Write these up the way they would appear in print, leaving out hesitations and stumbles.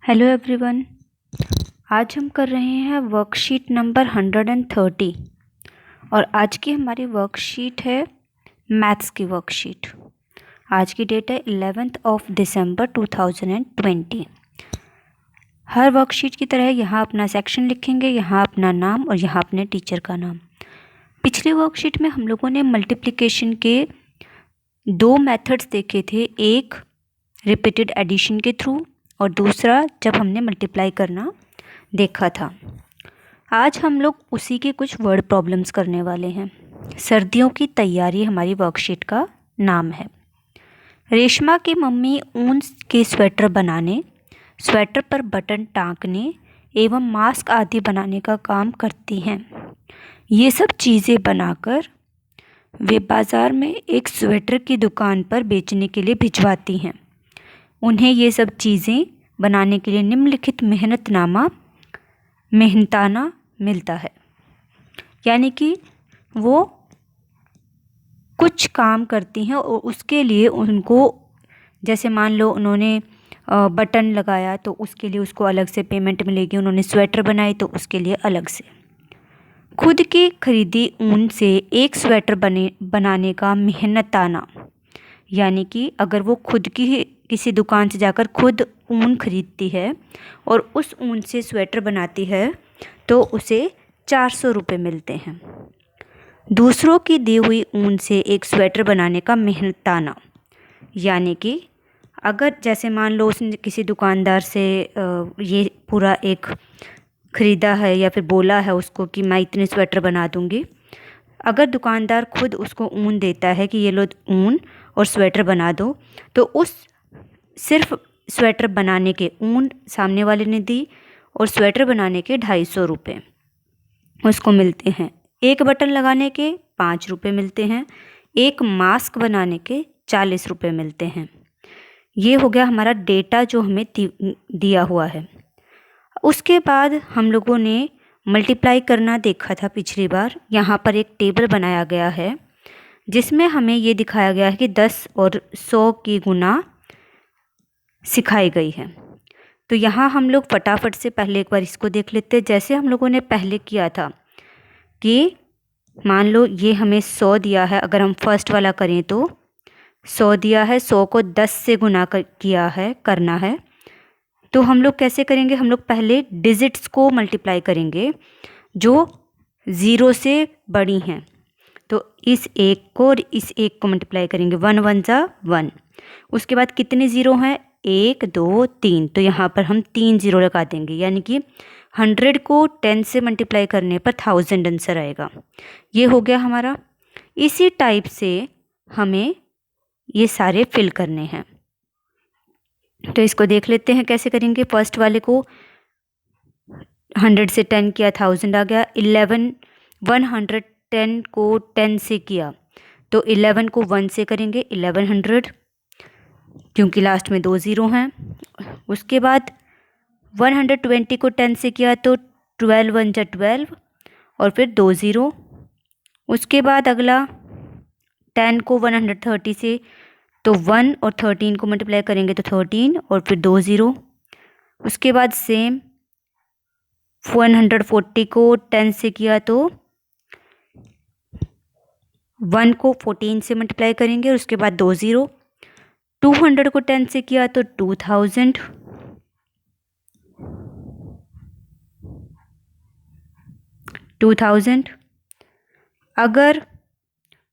Hello everyone. आज हम कर रहे हैं वर्कशीट नंबर 130 और आज की हमारी वर्कशीट है मैथ्स की वर्कशीट। आज की डेट है 11 दिसंबर 2020। हर वर्कशीट की तरह यहाँ अपना सेक्शन लिखेंगे, यहाँ अपना नाम और यहाँ अपने टीचर का नाम। पिछली वर्कशीट में हम लोगों ने मल्टीप्लिकेशन के दो मेथड्स देखे थे, एक रिपीटेड एडिशन के थ्रू और दूसरा जब हमने मल्टीप्लाई करना देखा था। आज हम लोग उसी के कुछ वर्ड प्रॉब्लम्स करने वाले हैं। सर्दियों की तैयारी हमारी वर्कशीट का नाम है। रेशमा की मम्मी ऊन के स्वेटर बनाने, स्वेटर पर बटन टाँकने एवं मास्क आदि बनाने का काम करती हैं। ये सब चीज़ें बनाकर वे बाज़ार में एक स्वेटर की दुकान पर बेचने के लिए भिजवाती हैं। उन्हें ये सब चीज़ें बनाने के लिए निम्नलिखित मेहनताना मिलता है। यानी कि वो कुछ काम करती हैं और उसके लिए उनको, जैसे मान लो उन्होंने बटन लगाया तो उसके लिए उसको अलग से पेमेंट मिलेगी, उन्होंने स्वेटर बनाई तो उसके लिए अलग से। खुद की खरीदी ऊन से एक स्वेटर बनाने का मेहनताना, यानी कि अगर वो खुद की किसी दुकान से जाकर खुद ऊन खरीदती है और उस ऊन से स्वेटर बनाती है तो उसे 400 रुपये मिलते हैं। दूसरों की दी हुई ऊन से एक स्वेटर बनाने का मेहनताना, यानी कि अगर जैसे मान लो उसने किसी दुकानदार से ये पूरा एक ख़रीदा है या फिर बोला है उसको कि मैं इतने स्वेटर बना दूँगी। अगर दुकानदार खुद उसको ऊन देता है कि ये लो ऊन और स्वेटर बना दो, तो उस सिर्फ स्वेटर बनाने के ऊन सामने वाले ने दी और स्वेटर बनाने के 250 रुपये उसको मिलते हैं। एक बटन लगाने के 5 रुपये मिलते हैं, एक मास्क बनाने के 40 रुपये मिलते हैं। ये हो गया हमारा डेटा जो हमें दिया हुआ है। उसके बाद हम लोगों ने मल्टीप्लाई करना देखा था पिछली बार। यहाँ पर एक टेबल बनाया गया है जिसमें हमें ये दिखाया गया है कि 10 और 100 की गुना सिखाई गई है। तो यहाँ हम लोग फटाफट से पहले एक बार इसको देख लेते हैं। जैसे हम लोगों ने पहले किया था कि मान लो ये हमें 100 दिया है, अगर हम फर्स्ट वाला करें तो 100 दिया है, 100 को 10 से गुना करना है। तो हम लोग कैसे करेंगे, हम लोग पहले डिजिट्स को मल्टीप्लाई करेंगे जो 0 से बड़ी हैं। तो इस एक को और इस एक को मल्टीप्लाई करेंगे, 1 1 जा 1। उसके बाद कितने ज़ीरो हैं, 1 2 3, तो यहाँ पर हम 3 ज़ीरो लगा देंगे, यानी कि 100 को 10 से मल्टीप्लाई करने पर 1000 आंसर आएगा। ये हो गया हमारा। इसी टाइप से हमें ये सारे फिल करने हैं। तो इसको देख लेते हैं कैसे करेंगे। फर्स्ट वाले को 100 से 10 किया, 1000 आ गया। 110 को 10 से किया तो 11 को 1 से करेंगे, 1100, क्योंकि लास्ट में 2 ज़ीरो हैं। उसके बाद 120 को 10 से किया तो 12 1 जा 12 और फिर 2 ज़ीरो। उसके बाद अगला 10 को 130 से तो 1 और 13 को मल्टीप्लाई करेंगे तो 13 और फिर 2 ज़ीरो। उसके बाद सेम 140 को 10 से किया तो 1 को 14 से मल्टीप्लाई करेंगे और उसके बाद 2 ज़ीरो। 200 को 10 से किया तो 2000। 2000। अगर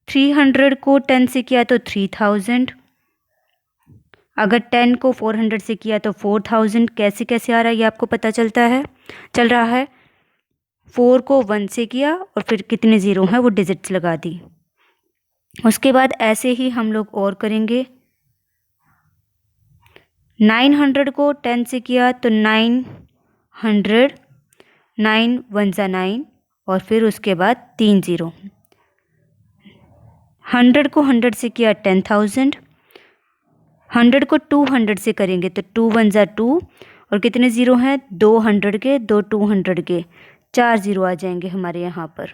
300 को 10 से किया तो 3000। अगर 10 को 400 से किया तो 4000। कैसे कैसे आ रहा है ये आपको पता चल रहा है। 4 को 1 से किया और फिर कितने ज़ीरो हैं वो डिजिट्स लगा दी। उसके बाद ऐसे ही हम लोग और करेंगे। 900 को 10 से किया तो 900, 9 1 जा 9 और फिर उसके बाद 3 ज़ीरो। 100 को 100 से किया 10,000। 100 को 200 से करेंगे तो 2 1 जा 2 और कितने ज़ीरो हैं, 2 100 के, 2 200 के, 4 ज़ीरो आ जाएंगे हमारे यहाँ पर।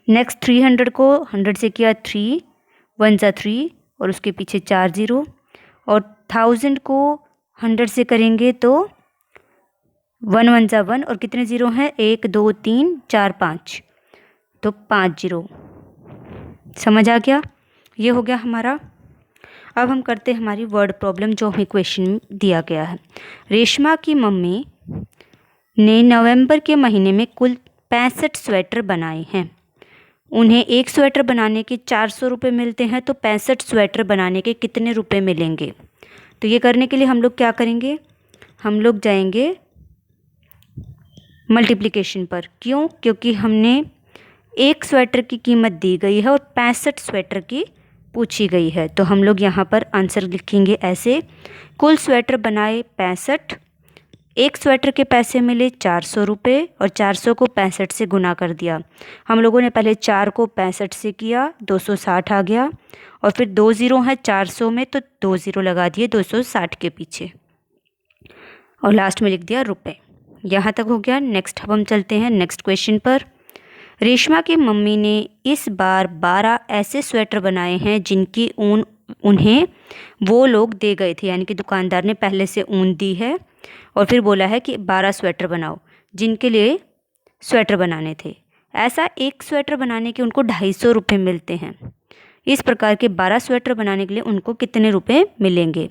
नेक्स्ट 300 को 100 से किया 3 1 जा 3 और उसके पीछे 4 ज़ीरो। और 1000 को 100 से करेंगे तो 1 1 जा 1 और कितने ज़ीरो हैं, 1 2 3 4 5, तो 5 ज़ीरो। समझ आ गया, ये हो गया हमारा। अब हम करते हैं हमारी वर्ड प्रॉब्लम जो हमें क्वेश्चन में दिया गया है। रेशमा की मम्मी ने नवंबर के महीने में कुल 65 स्वेटर बनाए हैं। उन्हें एक स्वेटर बनाने के 400 रुपये मिलते हैं, तो 65 स्वेटर बनाने के कितने रुपए मिलेंगे। तो ये करने के लिए हम लोग क्या करेंगे, हम लोग जाएंगे मल्टीप्लिकेशन पर। क्यों, क्योंकि हमने एक स्वेटर की कीमत दी गई है और 65 स्वेटर की पूछी गई है। तो हम लोग यहाँ पर आंसर लिखेंगे ऐसे, कुल स्वेटर बनाए 65, एक स्वेटर के पैसे मिले 400 रुपये और 400 को 65 से गुना कर दिया। हम लोगों ने पहले 4 को 65 से किया, 260 आ गया, और फिर 2 ज़ीरो हैं 400 में, तो 2 ज़ीरो लगा दिए 260 के पीछे और लास्ट में लिख दिया रुपए। यहाँ तक हो गया। नेक्स्ट अब हम चलते हैं नेक्स्ट क्वेश्चन पर। रेशमा की मम्मी ने इस बार 12 ऐसे स्वेटर बनाए हैं जिनकी ऊन उन्हें वो लोग दे गए थे, यानी कि दुकानदार ने पहले से ऊन दी है और फिर बोला है कि 12 स्वेटर बनाओ जिनके लिए स्वेटर बनाने थे। ऐसा एक स्वेटर बनाने के उनको 250 रुपये मिलते हैं। इस प्रकार के 12 स्वेटर बनाने के लिए उनको कितने रुपए मिलेंगे।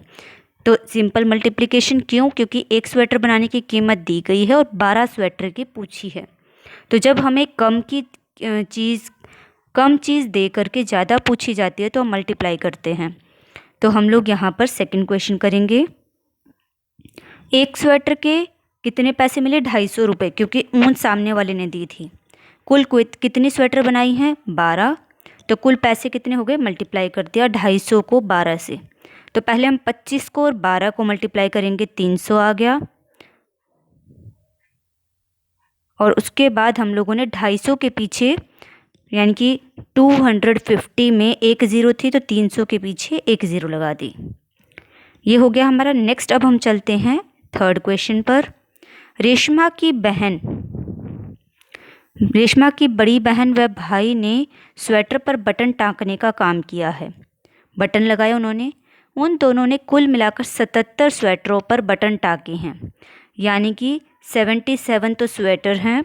तो सिंपल मल्टीप्लिकेशन। क्यों, क्योंकि एक स्वेटर बनाने की कीमत दी गई है और 12 स्वेटर की पूछी है। तो जब हमें कम चीज़ दे करके ज़्यादा पूछी जाती है तो हम मल्टीप्लाई करते हैं। तो हम लोग यहाँ पर सेकंड क्वेश्चन करेंगे। एक स्वेटर के कितने पैसे मिले, 250 रुपये, क्योंकि ऊन सामने वाले ने दी थी। कुल कितनी स्वेटर बनाई हैं, 12, तो कुल पैसे कितने हो गए, मल्टीप्लाई कर दिया 250 को 12 से। तो पहले हम 25 को और 12 को मल्टीप्लाई करेंगे, 300 आ गया, और उसके बाद हम लोगों ने 250 के पीछे यानी कि 250 में एक ज़ीरो थी तो 300 के पीछे एक ज़ीरो लगा दी। ये हो गया हमारा। नेक्स्ट अब हम चलते हैं थर्ड क्वेश्चन पर। रेशमा की बड़ी बहन व भाई ने स्वेटर पर बटन टाँकने का काम किया है। बटन लगाए उन्होंने। उन दोनों ने कुल मिलाकर 77 स्वेटरों पर बटन टाँके हैं, यानी कि 77 तो स्वेटर हैं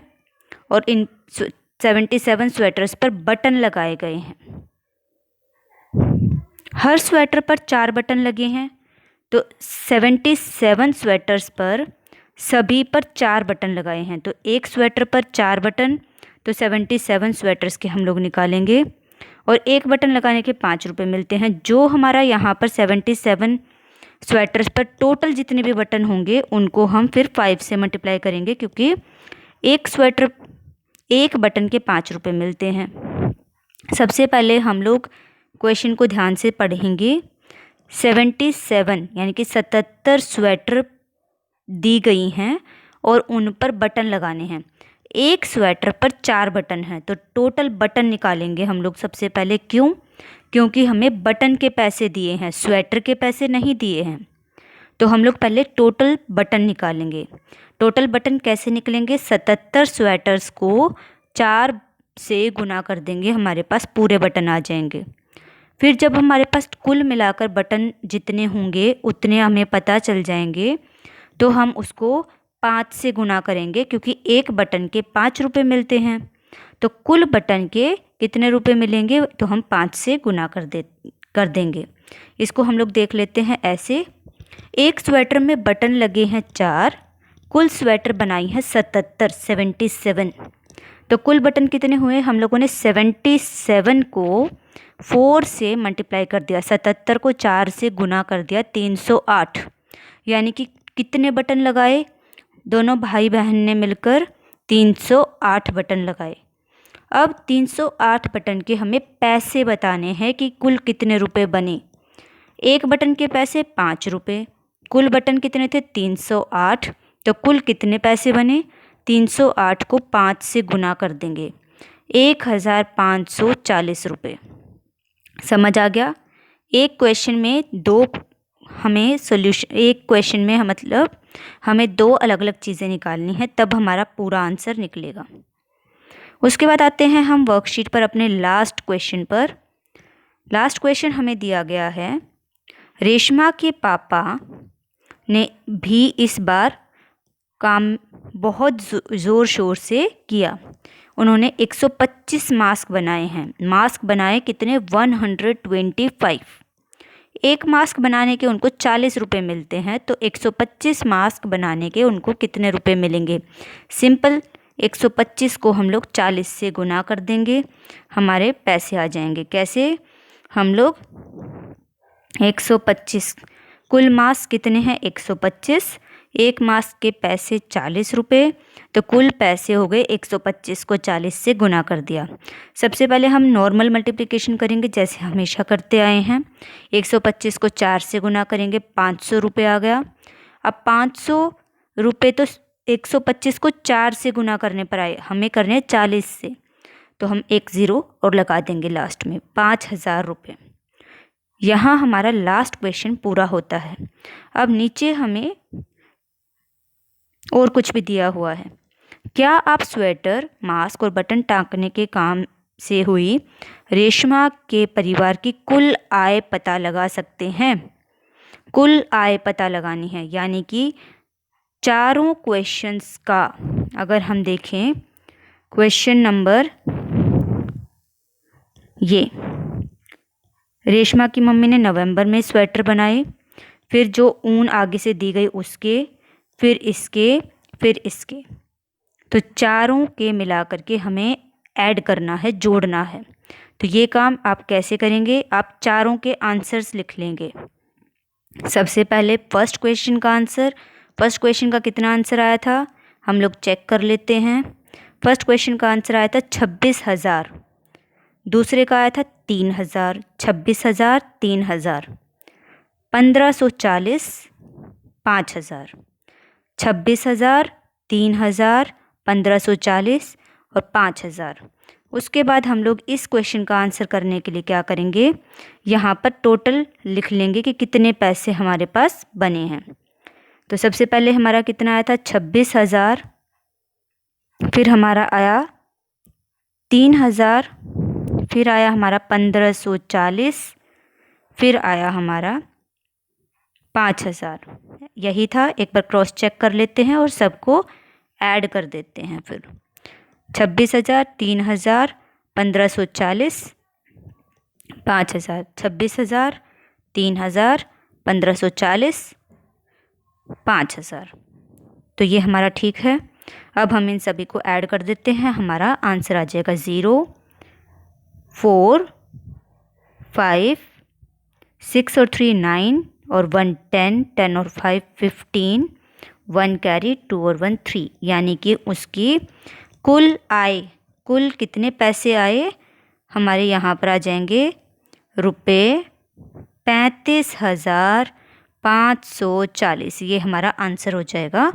और इन 77 स्वेटर्स पर बटन लगाए गए हैं। हर स्वेटर पर 4 बटन लगे हैं, तो 77 स्वेटर्स पर सभी पर 4 बटन लगाए हैं। तो एक स्वेटर पर 4 बटन, तो 77 स्वेटर्स के हम लोग निकालेंगे और एक बटन लगाने के 5 रुपये मिलते हैं। जो हमारा यहाँ पर 77 स्वेटर्स पर टोटल जितने भी बटन होंगे उनको हम फिर 5 से मल्टीप्लाई करेंगे, क्योंकि एक बटन के 5 रुपये मिलते हैं। सबसे पहले हम लोग क्वेश्चन को ध्यान से पढ़ेंगे। 77 यानी कि 77 स्वेटर दी गई हैं और उन पर बटन लगाने हैं। एक स्वेटर पर 4 बटन हैं, तो टोटल बटन निकालेंगे हम लोग सबसे पहले। क्यों, क्योंकि हमें बटन के पैसे दिए हैं, स्वेटर के पैसे नहीं दिए हैं। तो हम लोग पहले टोटल बटन निकालेंगे। टोटल बटन कैसे निकलेंगे, 77 स्वेटर्स को 4 से गुना कर देंगे, हमारे पास पूरे बटन आ जाएंगे। फिर जब हमारे पास कुल मिलाकर बटन जितने होंगे उतने हमें पता चल जाएंगे, तो हम उसको 5 से गुना करेंगे, क्योंकि एक बटन के 5 रुपये मिलते हैं। तो कुल बटन के कितने रुपए मिलेंगे, तो हम 5 से गुना कर देंगे। इसको हम लोग देख लेते हैं ऐसे। एक स्वेटर में बटन लगे हैं 4, कुल स्वेटर बनाई है 77। तो कुल बटन कितने हुए, हम लोगों ने 77 को 4 से मल्टीप्लाई कर दिया, 77 को 4 से गुना कर दिया, 308। यानी कि कितने बटन लगाए, दोनों भाई बहन ने मिलकर 308 बटन लगाए। अब 308 बटन के हमें पैसे बताने हैं कि कुल कितने रुपए बने। एक बटन के पैसे 5 रुपये, कुल बटन कितने थे 308, तो कुल कितने पैसे बने, 308 को 5 से गुना कर देंगे, 1540 रुपये। समझ आ गया। एक क्वेश्चन में मतलब हमें 2 अलग अलग चीज़ें निकालनी है, तब हमारा पूरा आंसर निकलेगा। उसके बाद आते हैं हम वर्कशीट पर अपने लास्ट क्वेश्चन पर। लास्ट क्वेश्चन हमें दिया गया है, रेशमा के पापा ने भी इस बार बहुत ज़ोर शोर से किया। उन्होंने 125 मास्क बनाए हैं। मास्क बनाए कितने? 125। एक मास्क बनाने के उनको 40 रुपये मिलते हैं, तो 125 मास्क बनाने के उनको कितने रुपए मिलेंगे? सिंपल, 125 को हम लोग 40 से गुना कर देंगे, हमारे पैसे आ जाएंगे। कैसे? हम लोग 125, कुल मास्क कितने हैं? 125, एक मास्क के पैसे 40 रुपये, तो कुल पैसे हो गए 125 को 40 से गुना कर दिया। सबसे पहले हम नॉर्मल मल्टीप्लिकेशन करेंगे जैसे हमेशा करते आए हैं। 125 को 4 से गुना करेंगे, 500 रुपये आ गया। अब 500 रुपये तो 125 को 4 से गुना करने पर आए, हमें करने हैं 40 से, तो हम एक ज़ीरो और लगा देंगे लास्ट में, 5000 रुपये। यहाँ हमारा लास्ट क्वेश्चन पूरा होता है। अब नीचे हमें और कुछ भी दिया हुआ है। क्या आप स्वेटर, मास्क और बटन टाँकने के काम से हुई रेशमा के परिवार की कुल आय पता लगा सकते हैं? कुल आय पता लगानी है, यानी कि चारों क्वेश्चंस का अगर हम देखें, क्वेश्चन नंबर ये, रेशमा की मम्मी ने नवंबर में स्वेटर बनाए, फिर जो ऊन आगे से दी गई उसके, फिर इसके, फिर इसके, तो चारों के मिला करके हमें ऐड करना है, जोड़ना है। तो ये काम आप कैसे करेंगे? आप चारों के आंसर्स लिख लेंगे। सबसे पहले फर्स्ट क्वेश्चन का आंसर, फर्स्ट क्वेश्चन का कितना आंसर आया था हम लोग चेक कर लेते हैं। फर्स्ट क्वेश्चन का आंसर आया था 26,000, दूसरे का आया था 3,000, 26,000, 3,000, 1540, 5,000, 26,000, 3,000, 1540 और 5,000। उसके बाद हम लोग इस क्वेश्चन का आंसर करने के लिए क्या करेंगे? यहाँ पर टोटल लिख लेंगे कि कितने पैसे हमारे पास बने हैं। तो सबसे पहले हमारा कितना आया था? 26,000, फिर हमारा आया 3,000, फिर आया हमारा 1540, फिर आया हमारा 5,000। यही था, एक बार क्रॉस चेक कर लेते हैं और सबको ऐड कर देते हैं। फिर 26,000, 3,000, 1540, 5,000, 26,000, 3,000, 1540, 5,000। तो ये हमारा ठीक है। अब हम इन सभी को ऐड कर देते हैं, हमारा आंसर आ जाएगा 0, 4, 5, 6 और 3 9 और 1 10, 10 और 5 15, 1 कैरी, 2 और 1 3, यानी कि उसकी कुल आय, कुल कितने पैसे आए हमारे यहाँ पर आ जाएंगे रुपये 35,540। ये हमारा आंसर हो जाएगा,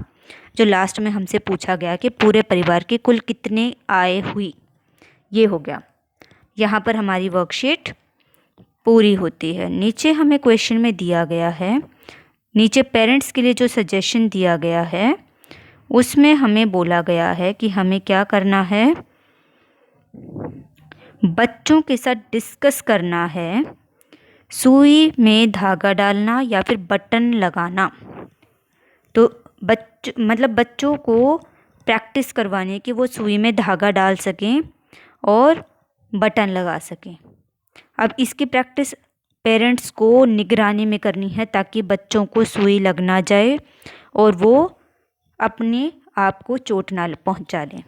जो लास्ट में हमसे पूछा गया कि पूरे परिवार की कुल कितने आय हुई, ये हो गया। यहाँ पर हमारी वर्कशीट पूरी होती है। नीचे हमें क्वेश्चन में दिया गया है, नीचे पेरेंट्स के लिए जो सजेशन दिया गया है उसमें हमें बोला गया है कि हमें क्या करना है, बच्चों के साथ डिस्कस करना है सुई में धागा डालना या फिर बटन लगाना। तो बच्चों को प्रैक्टिस करवानी है कि वो सुई में धागा डाल सकें और बटन लगा सकें। अब इसकी प्रैक्टिस पेरेंट्स को निगरानी में करनी है ताकि बच्चों को सुई लग ना जाए और वो अपने आप को चोट ना पहुंचा लें।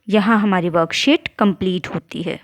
यहाँ हमारी वर्कशीट कंप्लीट होती है।